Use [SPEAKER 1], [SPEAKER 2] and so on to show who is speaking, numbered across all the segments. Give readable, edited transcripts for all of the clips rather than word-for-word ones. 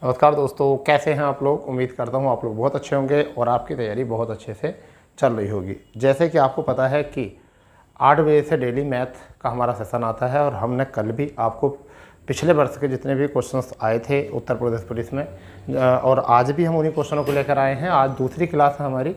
[SPEAKER 1] नमस्कार दोस्तों, कैसे हैं आप लोग। उम्मीद करता हूं आप लोग बहुत अच्छे होंगे और आपकी तैयारी बहुत अच्छे से चल रही होगी। जैसे कि आपको पता है कि 8 बजे से डेली मैथ का हमारा सेशन आता है और हमने कल भी आपको पिछले वर्ष के जितने भी क्वेश्चंस आए थे उत्तर प्रदेश पुलिस में और आज भी हम उन्हीं क्वेश्चनों को लेकर आए हैं। आज दूसरी क्लास है हमारी,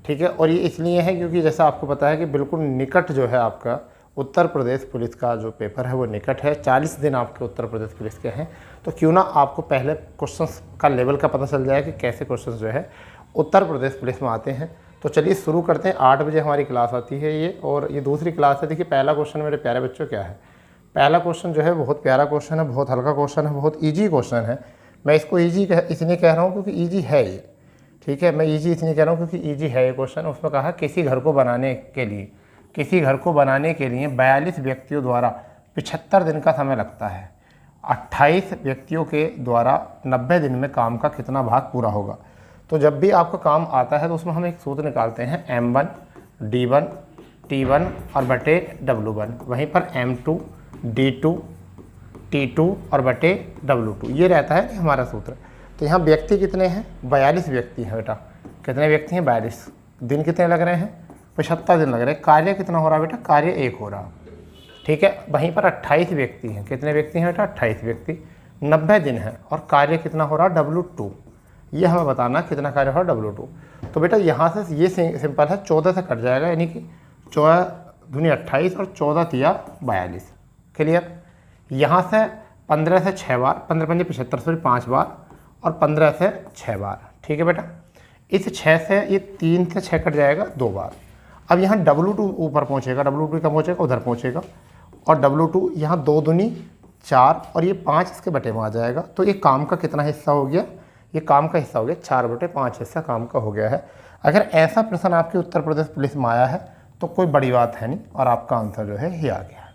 [SPEAKER 1] ठीक है। और ये इसलिए है क्योंकि जैसा आपको पता है कि बिल्कुल निकट जो है आपका उत्तर प्रदेश पुलिस का जो पेपर है वो निकट है। 40 दिन आपके उत्तर प्रदेश पुलिस के हैं, तो क्यों ना आपको पहले क्वेश्चंस का लेवल का पता चल जाए कि कैसे क्वेश्चंस जो है उत्तर प्रदेश पुलिस में आते हैं। तो चलिए शुरू करते हैं। 8 बजे हमारी क्लास आती है ये, और ये दूसरी क्लास है। देखिए पहला क्वेश्चन मेरे प्यारे बच्चों क्या है। पहला क्वेश्चन जो है बहुत प्यारा क्वेश्चन है, बहुत हल्का क्वेश्चन है, बहुत ईजी क्वेश्चन है। मैं इसको ईजी इसलिए कह रहा हूँ क्योंकि ईजी है ये, ठीक है। मैं ईजी इसलिए कह रहा हूँ क्योंकि ईजी है ये क्वेश्चन। उसमें कहा किसी घर को बनाने के लिए 42 व्यक्तियों द्वारा 75 दिन का समय लगता है। 28 व्यक्तियों के द्वारा 90 दिन में काम का कितना भाग पूरा होगा। तो जब भी आपका काम आता है तो उसमें हम एक सूत्र निकालते हैं M1 D1 T1 और बटे W1, वहीं पर M2 D2 T2 और बटे W2 ये रहता है हमारा सूत्र। तो यहाँ व्यक्ति कितने हैं, 42 व्यक्ति हैं बेटा। कितने व्यक्ति हैं, 42। दिन कितने लग रहे हैं, 75 दिन लग रहे हैं। कार्य कितना हो रहा है बेटा, कार्य 1 हो रहा, ठीक है। वहीं पर 28 व्यक्ति हैं। कितने व्यक्ति हैं बेटा, 28 व्यक्ति। 90 दिन है और कार्य कितना हो रहा है, W2। ये हमें बताना कितना कार्य हो रहा है, W2। तो बेटा यहाँ से ये सिंपल है, 14 से कट जाएगा, यानी कि 14 दूनी 28 और 14 तिया 42। क्लियर। यहाँ से 15 से 6 बार, 15 पंजे 75 सॉरी 5 बार, और 15 से 6 बार, ठीक है बेटा। इस 6 से ये 3 से 6 कट जाएगा 2 बार। अब यहाँ W2 ऊपर पहुँचेगा, W2 कम पहुँचेगा, उधर पहुँचेगा, और W2 यहाँ 2 दूनी 4 और ये 5 इसके बटे में आ जाएगा। तो ये काम का कितना हिस्सा हो गया, ये काम का हिस्सा हो गया 4/5 हिस्सा काम का हो गया है। अगर ऐसा प्रश्न आपके उत्तर प्रदेश पुलिस में आया है तो कोई बड़ी बात है नहीं, और आपका आंसर जो है ये आ गया।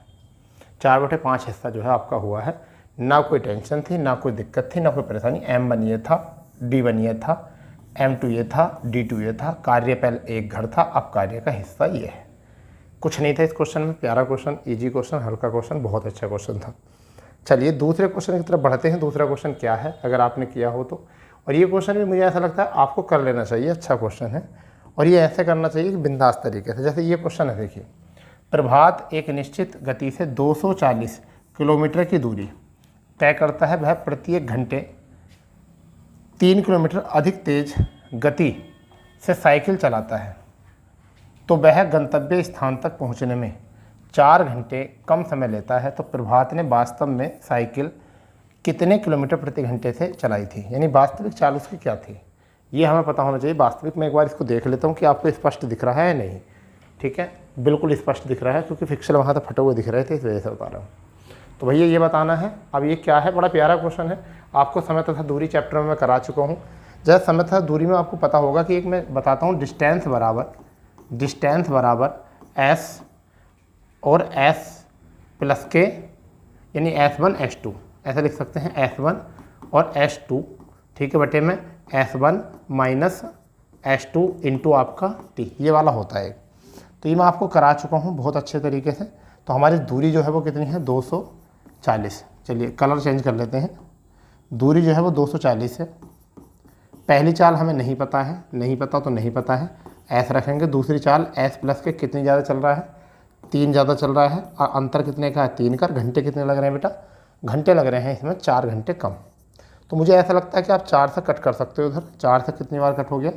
[SPEAKER 1] 4/5 हिस्सा जो है आपका हुआ है। ना कोई टेंशन थी, ना कोई दिक्कत थी, ना कोई परेशानी। M1 ये था, D1 ये था, M2 ये था, D2 ये था। कार्य पहले एक घर था, अब कार्य का हिस्सा ये है। कुछ नहीं था इस क्वेश्चन में। प्यारा क्वेश्चन, इजी क्वेश्चन, हल्का क्वेश्चन, बहुत अच्छा क्वेश्चन था। चलिए दूसरे क्वेश्चन की तरफ बढ़ते हैं। दूसरा क्वेश्चन क्या है, अगर आपने किया हो तो। और ये क्वेश्चन भी मुझे ऐसा लगता है आपको कर लेना चाहिए, अच्छा क्वेश्चन है। और ये ऐसे करना चाहिए कि बिंदास तरीके से। जैसे ये क्वेश्चन है, देखिए। प्रभात एक निश्चित गति से 240 किलोमीटर की दूरी तय करता है। वह प्रत्येक घंटे 3 किलोमीटर अधिक तेज गति से साइकिल चलाता है, तो वह गंतव्य स्थान तक पहुंचने में 4 घंटे कम समय लेता है। तो प्रभात ने वास्तव में साइकिल कितने किलोमीटर प्रति घंटे से चलाई थी, यानी वास्तविक चाल उसकी क्या थी, ये हमें पता होना चाहिए। वास्तविक में एक बार इसको देख लेता हूँ कि आपको स्पष्ट दिख रहा है नहीं, ठीक है। बिल्कुल स्पष्ट दिख रहा है क्योंकि फिक्सल वहाँ तक फटे हुए दिख रहे थे, इस वजह से बता रहा हूँ। तो भैया ये बताना है। अब ये क्या है, बड़ा प्यारा क्वेश्चन है। आपको समय तथा दूरी चैप्टर में मैं करा चुका हूँ। जैसे समय तथा दूरी में आपको पता होगा कि एक मैं बताता हूँ, डिस्टेंस बराबर S और S प्लस के, यानी S1 S2 ऐसा लिख सकते हैं, S1 और S2, ठीक है, बटे में S1 माइनस S2 इंटू आपका T, ये वाला होता है। तो ये मैं आपको करा चुका हूँ बहुत अच्छे तरीके से। तो हमारी दूरी जो है वो कितनी है, 240। चलिए कलर चेंज कर लेते हैं। दूरी जो है वो 240 है। पहली चाल हमें नहीं पता है, नहीं पता तो नहीं पता है, S रखेंगे। दूसरी चाल S प्लस के कितनी ज़्यादा चल रहा है, 3 ज़्यादा चल रहा है, और अंतर कितने का है, 3 का। घंटे कितने लग रहे हैं बेटा, घंटे लग रहे हैं इसमें 4 घंटे कम। तो मुझे ऐसा लगता है कि आप 4 से कट कर सकते हो उधर। 4 से कितनी बार कट हो गया,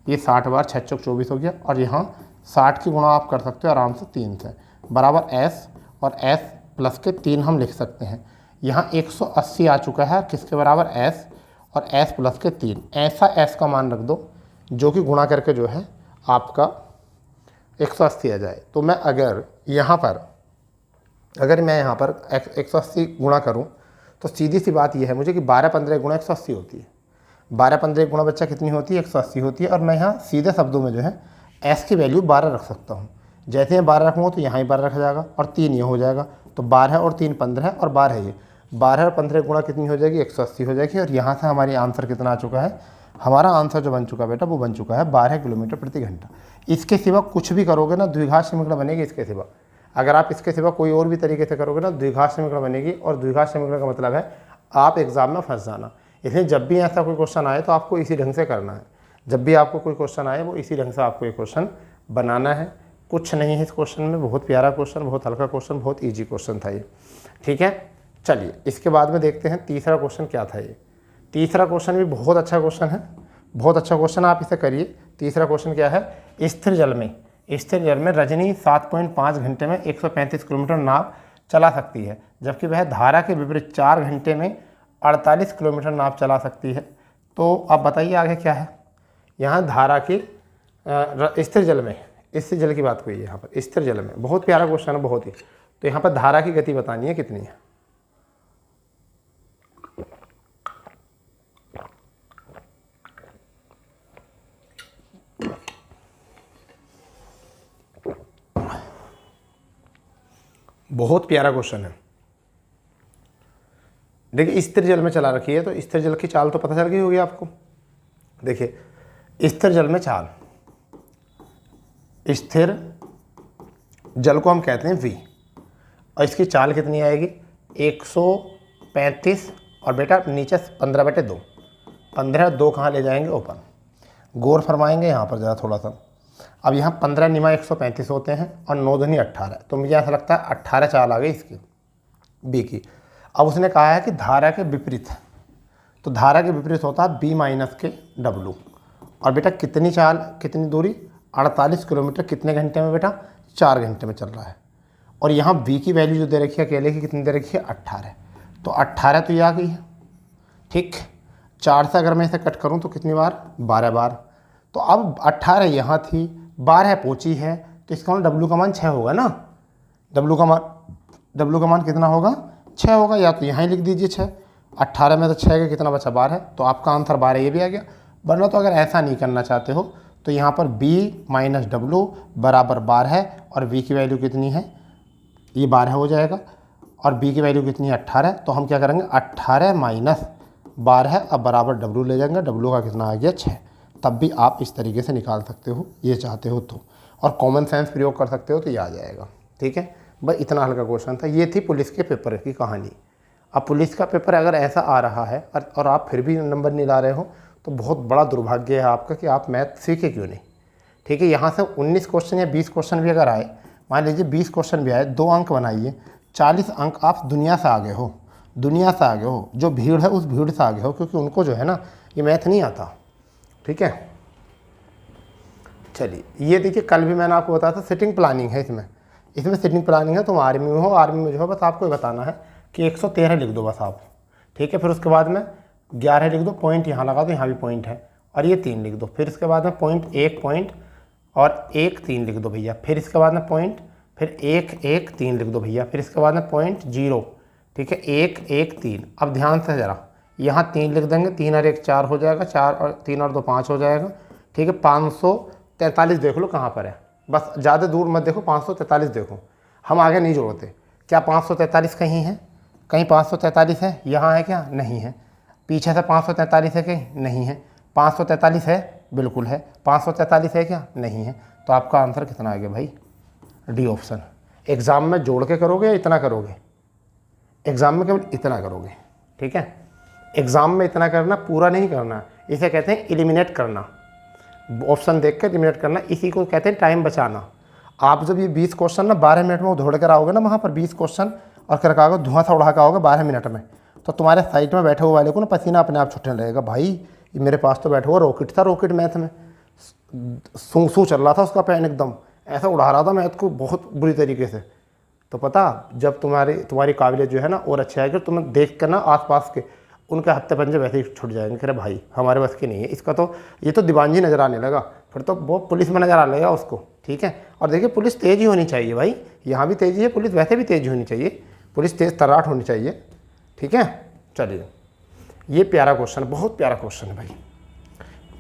[SPEAKER 1] ये 60 बार, 6 चौक 24 हो गया। और यहाँ 60 की गुणा आप कर सकते हो आराम से 3 से, बराबर S और S प्लस के 3 हम लिख सकते हैं। यहाँ 180 आ चुका है, किसके बराबर, S और S प्लस के 3। ऐसा S का मान रख दो जो कि गुणा करके जो है आपका 180 आ जाए। तो मैं अगर मैं यहाँ पर 180 गुणा करूँ तो सीधी सी बात यह है मुझे कि 12-15 गुणा 180 होती है। 12-15 गुणा बच्चा कितनी होती है, 180 होती है। और मैं यहाँ सीधे शब्दों में जो है S की वैल्यू 12 रख सकता हूँ। जैसे मैं 12 रखूँगा तो यहाँ ही 12 रखा जाएगा, और 3 ये हो जाएगा। तो 12 और 3 15 और 12 ये 12 और 15 गुणा कितनी हो जाएगी, 180 हो जाएगी। और यहाँ से हमारी आंसर कितना आ चुका है, हमारा आंसर जो बन चुका है बेटा वो बन चुका है 12 किलोमीटर प्रति घंटा। इसके सिवा कुछ भी करोगे ना, द्विघात श्रृंखला बनेगी इसके सिवा। अगर आप इसके सिवा कोई और भी तरीके से करोगे ना, द्विघात श्रृंखला बनेगी। और द्विघात श्रृंखला का मतलब है आप एग्जाम में फंस जाना। इसलिए जब भी ऐसा कोई क्वेश्चन आए तो आपको इसी ढंग से करना है। जब भी आपको कोई क्वेश्चन आए वो इसी ढंग से आपको ये क्वेश्चन बनाना है। कुछ नहीं है इस क्वेश्चन में, बहुत प्यारा क्वेश्चन, बहुत हल्का क्वेश्चन, बहुत ईजी क्वेश्चन था ये। ठीक है, चलिए इसके बाद में देखते हैं तीसरा क्वेश्चन क्या था। ये तीसरा क्वेश्चन भी बहुत अच्छा क्वेश्चन है, बहुत अच्छा क्वेश्चन, आप इसे करिए। तीसरा क्वेश्चन क्या है, स्थिर जल में रजनी 7.5 घंटे में 135 किलोमीटर नाव चला सकती है, जबकि वह धारा के विपरीत 4 घंटे में 48 किलोमीटर नाव चला सकती है। तो आप बताइए आगे क्या है। यहाँ धारा की स्थिर जल की बात हुई है यहाँ पर, स्थिर जल में। बहुत प्यारा क्वेश्चन है, बहुत ही। तो यहाँ पर धारा की गति बतानी है कितनी है। बहुत प्यारा क्वेश्चन है। देखिए स्थिर जल में चला रखी है तो स्थिर जल की चाल तो पता चल गई होगी आपको। देखिए स्थिर जल में चाल, स्थिर जल को हम कहते हैं V, और इसकी चाल कितनी आएगी 135, और बेटा नीचे 15/2। 15/2 कहाँ ले जाएंगे ऊपर, गौर फरमाएंगे यहाँ पर ज़रा थोड़ा सा। अब यहाँ 15 निमा 135 होते हैं और 9 दूनी 18, तो मुझे ऐसा लगता है 18 चाल आ गई इसकी B की। अब उसने कहा है कि धारा के विपरीत, तो धारा के विपरीत होता है B माइनस के W। और बेटा कितनी चाल, कितनी दूरी 48 किलोमीटर, कितने घंटे में बेटा 4 घंटे में चल रहा है। और यहाँ V की वैल्यू जो दे रखी है अकेले की कितनी दे रखी है 18, तो 18 तो ये आ गई है। ठीक, 4 से अगर मैं इसे कट करूँ तो कितनी बार 12 बार। तो अब 18 यहाँ थी, 12 पहुँची है, तो इसका मतलब W का मान 6 होगा ना। W का मान कितना होगा 6 होगा, या तो यहाँ ही लिख दीजिए 6। 18 में तो 6 का कितना बचा 12, तो आपका आंसर 12 ये भी आ गया। वरना तो अगर ऐसा नहीं करना चाहते हो तो यहाँ पर B माइनस W बराबर 12 है, और V की वैल्यू कितनी है, ये 12 हो जाएगा, और B की वैल्यू कितनी है 18, तो हम क्या करेंगे 18 माइनस 12 अब बराबर W ले जाएंगे। W का कितना आ गया 6। तब भी आप इस तरीके से निकाल सकते हो ये चाहते हो तो, और कॉमन सेंस प्रयोग कर सकते हो तो ये आ जाएगा। ठीक है, बस इतना हल्का क्वेश्चन था। ये थी पुलिस के पेपर की कहानी। अब पुलिस का पेपर अगर ऐसा आ रहा है और आप फिर भी नंबर नहीं ला रहे हो तो बहुत बड़ा दुर्भाग्य है आपका कि आप मैथ सीखे क्यों नहीं। ठीक है, यहाँ से 19 क्वेश्चन या 20 क्वेश्चन भी अगर आए, मान लीजिए 20 क्वेश्चन भी आए, 2 अंक बनाइए, 40 अंक आप दुनिया से आगे हो, जो भीड़ है उस भीड़ से आगे हो, क्योंकि उनको जो है ना ये मैथ नहीं आता। ठीक है, चलिए ये देखिए कल भी मैंने आपको बताया था सिटिंग प्लानिंग है इसमें सिटिंग प्लानिंग है। तुम आर्मी में हो, आर्मी में जो है बस आपको बताना है कि 113 लिख दो बस आप। ठीक है, फिर उसके बाद में 11 लिख दो, पॉइंट यहाँ लगा दो, यहाँ भी पॉइंट है, और ये 3 लिख दो। फिर इसके बाद में पॉइंट 1 पॉइंट और 1 3 लिख दो भैया। फिर इसके बाद में पॉइंट, फिर 1 1 3 लिख दो भैया। फिर इसके बाद में पॉइंट 0। ठीक है, 1 1 3। अब ध्यान से ज़रा यहाँ 3 लिख देंगे, 3 और 1 4 हो जाएगा, 4 और 3 और 2 5 हो जाएगा। ठीक है, 543 देख लो कहाँ पर है, बस ज़्यादा दूर मत देखो, 543 देखो। हम आगे नहीं जोड़ते। क्या 543 कहीं है, कहीं 543 है, यहाँ है क्या, नहीं है। पीछे से 543 है कहीं, नहीं है। 543 है, बिल्कुल है। 543 है क्या, नहीं है। तो आपका आंसर कितना आ गया भाई, डी ऑप्शन। एग्ज़ाम में जोड़ के करोगे या इतना करोगे, एग्ज़ाम में केवल इतना करोगे। ठीक है, एग्ज़ाम में इतना करना, पूरा नहीं करना, इसे कहते हैं एलिमिनेट करना। ऑप्शन देख कर एलिमिनेट करना, इसी को कहते हैं टाइम बचाना। आप जब ये 20 क्वेश्चन ना 12 मिनट में उधोड़ कर आओगे ना वहाँ पर 20 क्वेश्चन, और कर आओगे धुआं सा उड़ा के आओगे 12 मिनट में, तो तुम्हारे साइड में बैठे हुए वाले को ना पसीना अपने आप छूटने लगेगा। भाई ये मेरे पास तो बैठा हुआ रॉकेट था, रॉकेट मैथ में सू चल रहा था उसका पैन, एकदम ऐसा उड़ा रहा था मैथ को बहुत बुरी तरीके से। तो पता जब तुम्हारी काबिलियत जो है ना और अच्छी आएगी, तुम्हें देख कर ना आसपास के उनके हत्थे पंजे वैसे ही छुट जाएंगे। अरे भाई हमारे बस की नहीं है इसका, तो ये तो दीवानजी नज़र आने लगा, फिर तो वो पुलिस में नज़र आने लगा उसको। ठीक है, और देखिए पुलिस तेज़ ही होनी चाहिए भाई, यहाँ भी तेज़ी है, पुलिस वैसे भी तेज़ होनी चाहिए, पुलिस तेज़ तर्राट होनी चाहिए। ठीक है, चलिए ये प्यारा क्वेश्चन, बहुत प्यारा क्वेश्चन है भाई,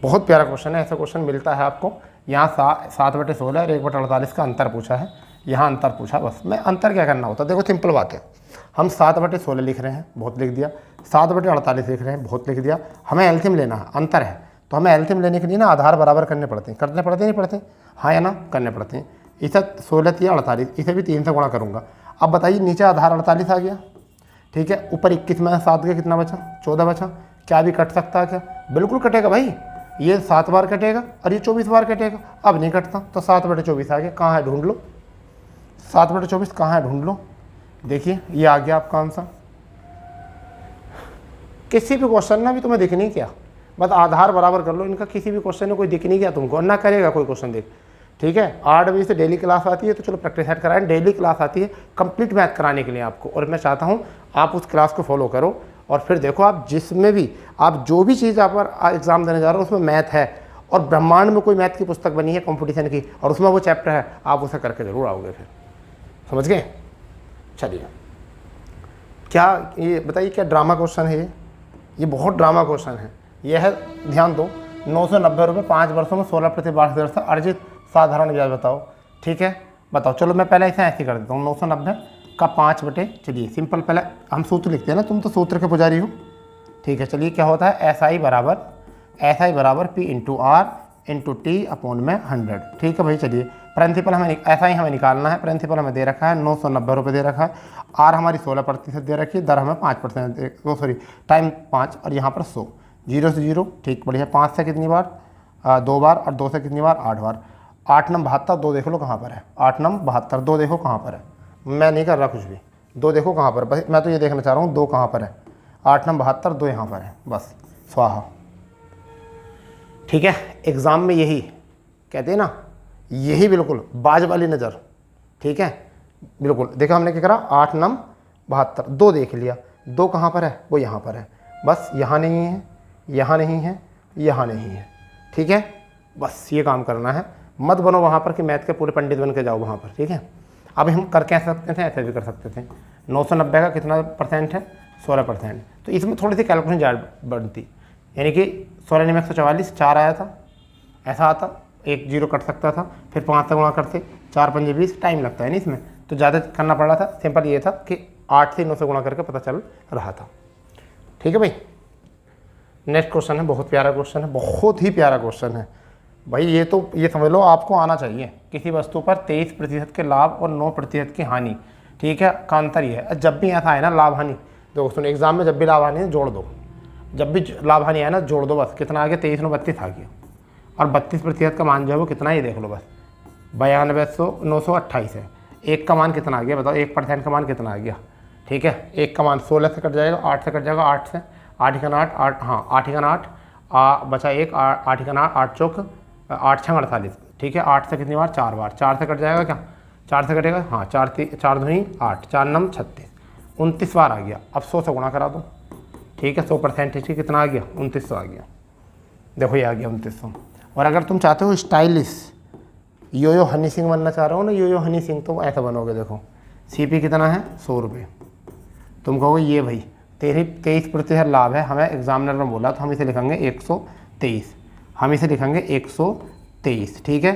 [SPEAKER 1] बहुत प्यारा क्वेश्चन है। ऐसा क्वेश्चन मिलता है आपको। यहाँ 7/16 और 1/48 का अंतर पूछा है, यहाँ अंतर पूछा, बस मैं अंतर क्या करना होता है, देखो सिंपल बात है। हम 7/16 लिख रहे हैं, बहुत लिख दिया, 7/48 लिख रहे हैं, बहुत लिख दिया। हमें एलसीएम लेना है, अंतर है, तो हमें एलसीएम लेने के लिए ना आधार बराबर करने पड़ते हैं, नहीं पड़ते, हाँ या ना, करने पड़ते हैं। इसे 16 या 48, इसे भी 3 से गुणा करूँगा। अब बताइए नीचे आधार 48 आ गया, ठीक है, ऊपर 21 में 7 के कितना बचा, 14 बचा, क्या भी कट सकता है क्या? बिल्कुल कटेगा भाई, ये 7 बार कटेगा और ये 24 बार कटेगा। अब नहीं कटता तो 7/24 आ गया। कहाँ है ढूंढ लो, 7/24 कहाँ है ढूंढ लो। देखिए ये आ गया आपका आंसर। किसी भी क्वेश्चन ना भी तुम्हें दिख नहीं क्या, बस आधार बराबर कर लो इनका, किसी भी क्वेश्चन में कोई दिख नहीं क्या तुमको, ना करेगा कोई क्वेश्चन देख। ठीक है, 8 बजे से डेली क्लास आती है, तो चलो प्रैक्टिस सेट कराएं। डेली क्लास आती है कंप्लीट मैथ कराने के लिए आपको, और मैं चाहता हूँ आप उस क्लास को फॉलो करो और फिर देखो आप जिसमें भी आप जो भी चीज़ आप एग्जाम देने जा रहे हो उसमें मैथ है और ब्रह्मांड में कोई मैथ की पुस्तक बनी है कंपटीशन की और उसमें वो चैप्टर है, आप उसे करके ज़रूर आओगे। फिर समझ गए? चलिए, क्या ये बताइए क्या ड्रामा क्वेश्चन है ये बहुत ड्रामा क्वेश्चन है। ये है, ध्यान दो, 990 रुपये 5 वर्षों में 16% वार्षिक दर से अर्जित साधारण ब्याज बताओ। ठीक है, बताओ। चलो मैं पहले इसे ऐसे कर देता हूँ, 990 का 5 बटे, चलिए सिंपल, पहले हम सूत्र लिखते हैं ना, तुम तो सूत्र के पुजारी हो। ठीक है, चलिए क्या होता है, SI बराबर P into R into T upon में 100। ठीक है भाई, चलिए प्रिंसिपल हमें SI हमें निकालना है। प्रिंसिपल हमें दे रखा है 990 रुपये दे रखा है, R हमारी 16% दे रखी है, दर हमें 5%, सॉरी टाइम 5 और यहाँ पर 100, 0 से 0। ठीक, बढ़िया। 5 से कितनी बार, 2 बार, और 2 से कितनी बार, 8 बार। 8 9 72, 2 देख लो कहाँ पर है, 8 9 72, 2 देखो कहाँ पर है, मैं नहीं कर रहा कुछ भी, 2 देखो कहाँ पर, बस मैं तो ये देखना चाह रहा हूँ 2 कहाँ पर है, 8 9 72, 2 यहाँ पर है, बस स्वाहा। ठीक है, एग्ज़ाम में यही कहते हैं ना, यही बिल्कुल बाज वाली नज़र। ठीक है, बिल्कुल देखो हमने क्या करा, 8 9 72, 2 देख लिया, 2 कहाँ पर है, वो यहाँ पर है, बस यहाँ नहीं है, यहाँ नहीं है, यहाँ नहीं है। ठीक है, बस ये काम करना है, मत बनो वहाँ पर कि मैथ के पूरे पंडित बन के जाओ वहाँ पर। ठीक है, अब हम कर कैसे सकते थे, ऐसे भी कर सकते थे। 990 का कितना % है, 16%, तो इसमें थोड़ी सी कैलकुलेशन ज़्यादा बनती, यानी कि 16 9 144, 4 आया था, ऐसा आता, 1 0 कट सकता था, फिर 5 से गुणा करते, 4 5 20, टाइम लगता है नहीं इसमें, तो ज़्यादा करना पड़ रहा था। सिंपल ये था कि 8 से 9 से गुणा करके पता चल रहा था। ठीक है भाई, नेक्स्ट क्वेश्चन है, बहुत प्यारा क्वेश्चन है, बहुत ही प्यारा क्वेश्चन है भाई। ये तो ये समझ लो आपको आना चाहिए। किसी वस्तु पर 23% के लाभ और 9% की हानि, ठीक है, का अंतर ये है। जब भी ऐसा है ना लाभ हानि, दोस्तों एग्जाम में जब भी लाभ हानि जोड़ दो, जब भी लाभ हानि है ना जोड़ दो, बस कितना आ गया, 23 9 32 आ गया, और 32% का मान जो है वो कितना है ये देख लो, बस 92,928 है। एक का मान कितना आ गया बताओ, 1% का मान कितना आ गया। ठीक है, एक का मान 16 से कट जाएगा, 8 से कट जाएगा, 8 से, 8 का 8, 8 हाँ 8 का 8 बचा 1, 8 का 8 चौक 8 6 48। ठीक है, 8 से कितनी बार, 4 बार, 4 से कट जाएगा क्या, 4 से कटेगा, हाँ 4 दूनी 8, 4 9 36, 29 बार आ गया। अब 100 से गुणा करा दो। ठीक है, 100% कितना आ गया, 2900 आ गया। देखो ये आ गया 2900। और अगर तुम चाहते हो स्टाइलिश यो हनी सिंह बनना चाह रहे हो ना, यो हनी सिंह, तो ऐसा बनोगे। देखो CP कितना है, 100 रुपये। तुम कहोगे ये भाई 23% लाभ है, हमें एग्जामिनर ने बोला, तो हम इसे लिखेंगे 123, हम इसे लिखेंगे 123। ठीक है,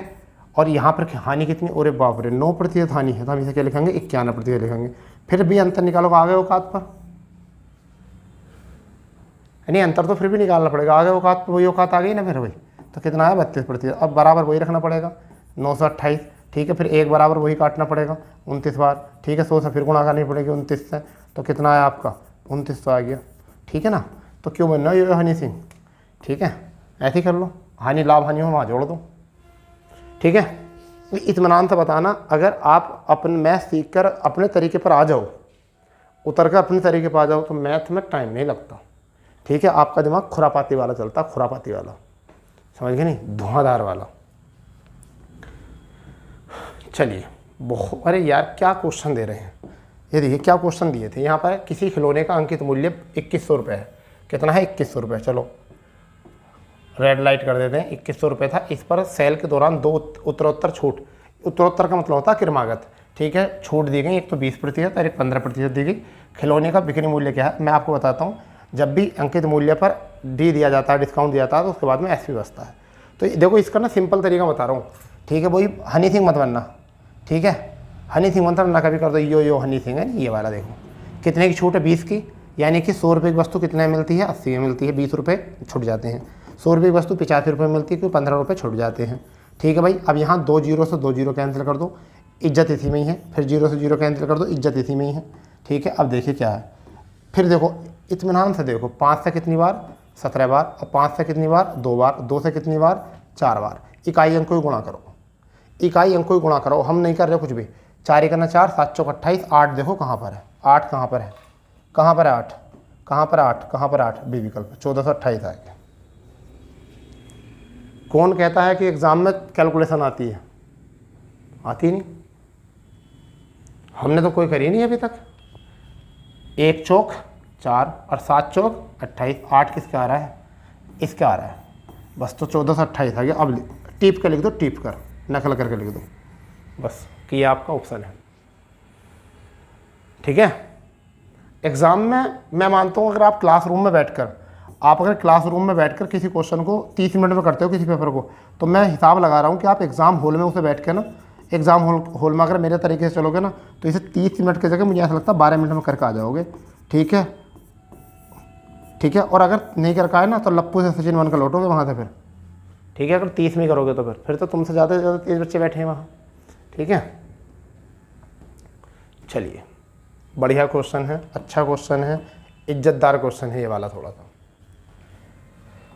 [SPEAKER 1] और यहाँ पर हानि कितनी, अरे बाप रे 9% हानि है, तो हम इसे क्या लिखेंगे, 91% लिखेंगे। फिर भी अंतर निकालोगे आगे औकात पर, नहीं अंतर तो फिर भी निकालना पड़ेगा, आगे औकात पर वही औकात आ गई ना फिर भाई, तो कितना है 32%। अब बराबर वही रखना पड़ेगा, 928। ठीक है, फिर एक बराबर वही काटना पड़ेगा 29 बार। ठीक है, 100 से फिर गुणा करनी पड़ेगी 29 से, तो कितना है आपका 2900 आ गया। ठीक है ना, तो क्यों बनना ये हनी सिंह। ठीक है, ऐसे ही कर लो, हानि लाभ हानि हो वहाँ जोड़ दो। ठीक है, इत्मीनान से बताना, अगर आप अपने मैथ सीख कर अपने तरीके पर आ जाओ, उतर कर अपने तरीके पर आ जाओ, तो मैथ में टाइम नहीं लगता। ठीक है, आपका दिमाग खुरापाती वाला चलता, खुरापाती वाला, समझ गए नहीं, धुआंधार वाला। चलिए, बहुत, अरे यार क्या क्वेश्चन दे रहे हैं ये, देखिए क्या क्वेश्चन दिए थे यहाँ पर। किसी खिलौने का अंकित मूल्य 2100 रुपये है, कितना है 2100 रुपये। चलो रेड लाइट कर देते हैं, 2100 रुपये था। इस पर सेल के दौरान 2 उत्तरोत्तर छूट, उत्तरोत्तर का मतलब होता है क्रमागत, ठीक है, छूट दी गई, एक तो 20% और एक 15% दी गई। खिलौने का बिक्री मूल्य क्या है, मैं आपको बताता हूँ। जब भी अंकित मूल्य पर डी दिया जाता है, डिस्काउंट दिया जाता है, तो उसके बाद में SP बचता है। तो देखो इसका ना सिंपल तरीका बता रहा हूँ। ठीक है, वही हनी सिंह मत बनना। ठीक है, हनी सिंह बनता ना कभी कर दो यो हनी सिंह है, ये वाला देखो कितने की छूट है, 20 की, यानी कि 100 रुपये की वस्तु कितने मिलती है, 80 में मिलती है, 20 रुपये छुट जाते हैं। 100 रुपये की वस्तु 85 रुपये मिलती है, क्योंकि 15 रुपये छुट जाते हैं। ठीक है भाई, अब यहाँ 2 जीरो से 2 जीरो कैंसिल कर दो, इज्जत इसी में ही है। फिर 0 से 0 कैंसिल कर दो, इज्जत इसी में ही है। ठीक है, अब देखिए क्या है, फिर देखो इत्मीनान से देखो, 5 से कितनी बार, 17 बार, और 5 से कितनी बार 2 बार, 2 से कितनी बार 4 बार। इकाई अंक को गुणा करो, इकाई अंक को गुणा करो, हम नहीं कर रहे कुछ भी। 4 एकना 4, 7 चौक 28, 8 देखो कहाँ पर है, 8 कहाँ पर है, कहाँ पर है 8, कहाँ पर 8, कहाँ पर 8, बी विकल्प 1428 आएगा। कौन कहता है कि एग्ज़ाम में कैलकुलेशन आती है? आती नहीं, हमने तो कोई करी नहीं अभी तक। 1 चौक 4 और 7 चौक 28, 8 किसका आ रहा है? इसका आ रहा है, बस। तो 1428 आ गया। अब टीप कर लिख दो, टीप कर नकल करके लिख दो बस, कि ये आपका ऑप्शन है। ठीक है। एग्ज़ाम में मैं मानता हूँ अगर आप क्लासरूम में बैठकर, आप अगर क्लासरूम में बैठकर किसी क्वेश्चन को 30 मिनट में करते हो किसी पेपर को, तो मैं हिसाब लगा रहा हूँ कि आप एग्ज़ाम हॉल में उसे बैठ के ना, एग्ज़ाम हॉल में अगर मेरे तरीके से चलोगे ना, तो इसे 30 मिनट की जगह मुझे ऐसा लगता है 12 मिनट में करके आ जाओगे। ठीक है, ठीक है। और अगर नहीं कर पाए ना, तो लप्पू से सचिन बनकर लौटोगे वहाँ से फिर। ठीक है, अगर 30 में करोगे तो फिर तो तुमसे ज़्यादा से ज़्यादा 30 बच्चे बैठे हैं वहाँ। ठीक है, चलिए, बढ़िया क्वेश्चन है, अच्छा क्वेश्चन है, इज्जतदार क्वेश्चन है ये वाला थोड़ा सा।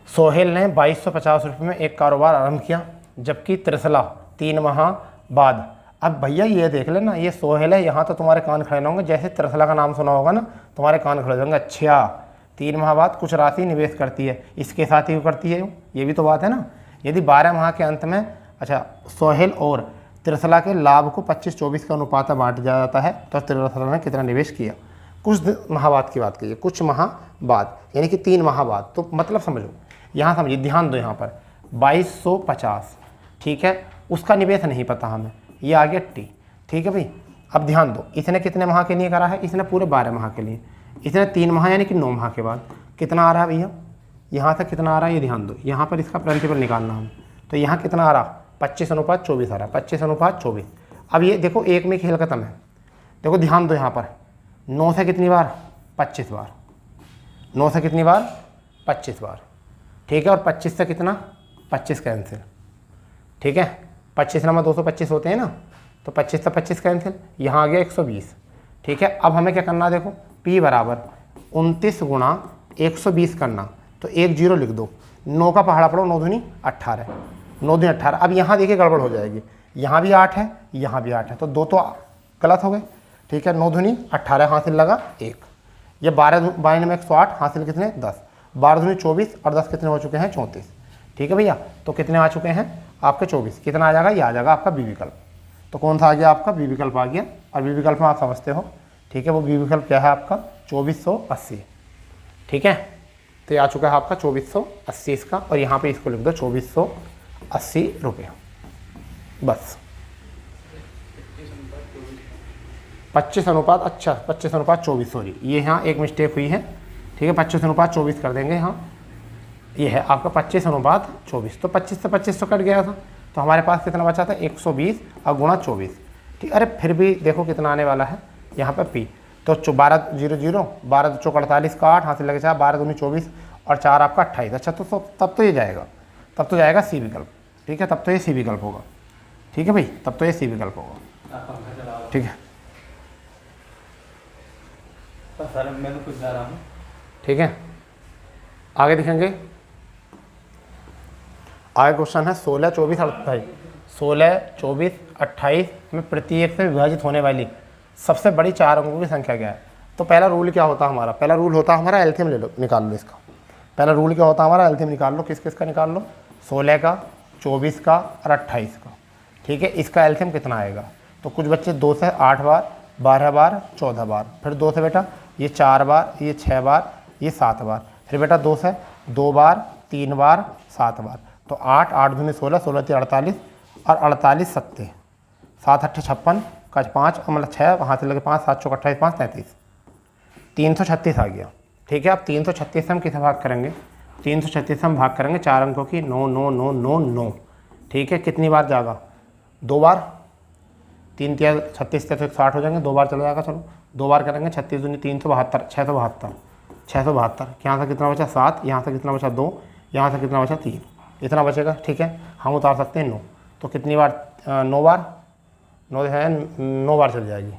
[SPEAKER 1] सोहेल ने 2250 रुपये में एक कारोबार आरंभ किया, जबकि त्रिशला 3 माह बाद। अब भैया ये देख लेना, ये सोहेल है, यहाँ तो तुम्हारे कान खड़े ना होंगे, जैसे त्रिशला का नाम सुना होगा ना, तुम्हारे कान खड़े होंगे। अच्छा, 3 माह बाद कुछ राशि निवेश करती है, इसके साथ ही करती है, ये भी तो बात है ना। यदि 12 माह के अंत में, अच्छा, सोहेल और त्रिशला के लाभ को 25-24 का अनुपात में बांट दिया जाता है, तो त्रिशला ने कितना निवेश किया? कुछ माह बाद की बात कीजिए, कुछ माह बाद, यानी कि 3 माह बाद। तो मतलब समझो, यहाँ समझिए, ध्यान दो, यहाँ पर 2250, ठीक है, उसका निवेश नहीं पता हमें, ये आ गया टी। ठीक है भाई, अब ध्यान दो, इसने कितने माह के लिए करा है? इसने पूरे 12 माह के लिए। इसने 3 माह यानी कि 9 माह के बाद कितना आ रहा है भैया? यहाँ से कितना आ रहा है ये ध्यान दो, यहाँ पर इसका प्रिंसिपल निकालना हम, तो यहाँ कितना आ रहा? 25:24 आ रहा है, 25:24। अब ये देखो, एक में खेल खत्म है। देखो ध्यान दो, यहाँ पर 9 से कितनी बार? 25 बार। 9 से कितनी बार? 25 बार। ठीक है, और 25 से कितना? 25 कैंसिल। ठीक है, 25 × 225 होते हैं ना, तो 25 से 25 कैंसिल, यहाँ आ गया 120। ठीक है, अब हमें क्या करना है? देखो, P बराबर 29 × 120 करना, तो 1 0 लिख दो। 9 का पहाड़ा पड़ो, 9 दूनी 18, 9 दूनी 18। अब यहाँ देखिए गड़बड़ हो जाएगी, यहाँ भी 8 है, यहाँ भी 8 है, तो 2 तो गलत हो गए। ठीक है, 9 दूनी 18 हासिल लगा 1, ये 12 में 108 हासिल कितने? 10, 12 दूनी 24 और 10 कितने हो चुके हैं? 34। ठीक है भैया, तो कितने आ चुके हैं आपके? 24। कितना आ जाएगा? ये आ जाएगा आपका बी विकल्प। तो कौन सा आ गया आपका? बी विकल्प आ गया। और बी विकल्प में आप समझते हो, ठीक है, वो बी विकल्प क्या है आपका? 2480। ठीक है, तो ये आ चुका है आपका 2480 इसका, और यहाँ पे इसको लिख दो 2480 रुपये बस। 25:, अच्छा 25:24, सॉरी, ये यहाँ एक मिस्टेक हुई है। ठीक है, 25:24 कर देंगे यहाँ, ये है आपका 25:24। तो 25 से 25 तो कट गया था, तो हमारे पास कितना बचा था? 120 और गुणा 24। ठीक, अरे फिर भी देखो कितना आने वाला है यहाँ पर P। तो 12 0 0, 12 चौक 48 का 8 हासिल लगे 4, 12 दूनी 24 और 4 आपका 28। अच्छा, तो तब तो ये जाएगा, तब तो जाएगा सी विकल्प। ठीक है, तब तो ये सी विकल्प होगा। ठीक है भाई, तब तो ये सी विकल्प होगा। ठीक है,
[SPEAKER 2] सर मैं तो कुछ जा रहा हूँ।
[SPEAKER 1] ठीक है, आगे देखेंगे। आगे क्वेश्चन है 16, 24, 28। 16, 24, 28 में प्रत्येक से विभाजित होने वाली सबसे बड़ी 4 अंकों की संख्या क्या है? तो पहला रूल क्या होता है हमारा? पहला रूल होता है हमारा एलसीएम ले लो, निकाल लो इसका। पहला रूल क्या होता है हमारा? एलसीएम निकाल लो। किस किस का निकाल लो? 16 का, 24 का और 28 का। ठीक है, इसका एलसीएम कितना आएगा? तो कुछ बच्चे 2 से 8 बार, 12 बार, 14 बार, फिर 2 से बेटा ये 4 बार, ये 6 बार, ये 7 बार, फिर बेटा 2 से 2 बार, 3 बार, 7 बार। तो 8 8 दूनी 16, 16 3 48 और 48 सत्ते, 7 8 56 का 5 मतलब 6, वहाँ से लगे 5, 7 चौक 28, 5 33, 336 आ गया। ठीक है, अब 336 से हम किसे भाग करेंगे? 336 से हम भाग करेंगे 4 अंकों की, 9 9 9 9 9। ठीक है, कितनी बार जाएगा? 2 बार, 3 3 36 से 160 हो जाएंगे, 2 बार चला जाएगा। चलो 2 बार करेंगे, 36 दूनी 372, 672, 672। यहाँ से कितना बचा? 7, यहाँ से कितना बचा? 2, यहाँ से कितना बचा? 3, इतना बचेगा। ठीक है, हम उतार सकते हैं 9, तो कितनी बार? 9 बार, 9 है 9 बार चल जाएगी।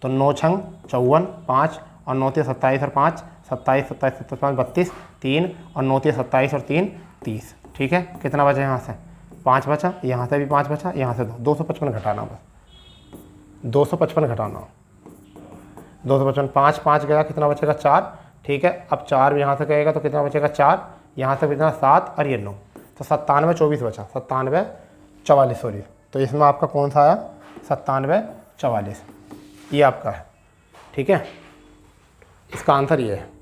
[SPEAKER 1] तो 9 छंग 54, 5 और 9 3 27 और 5 27, 27, 27, 32, 3 और 9 3 27 और 3 30। ठीक है, कितना बचा यहाँ से? 5 बचा, यहाँ से भी 5 बचा, यहाँ से 255 घटाना बस, 255 घटाना, 255, 5 5 गया, कितना बचेगा? 4। ठीक है, अब 4 यहाँ से गएगा तो कितना बचेगा? 4, यहाँ से कितना? 7 और ये 9, तो 97 24 बचा, 97 44 सॉरी। तो इसमें आपका कौन सा आया? 97 44, ये आपका है। ठीक है, इसका आंसर ये है।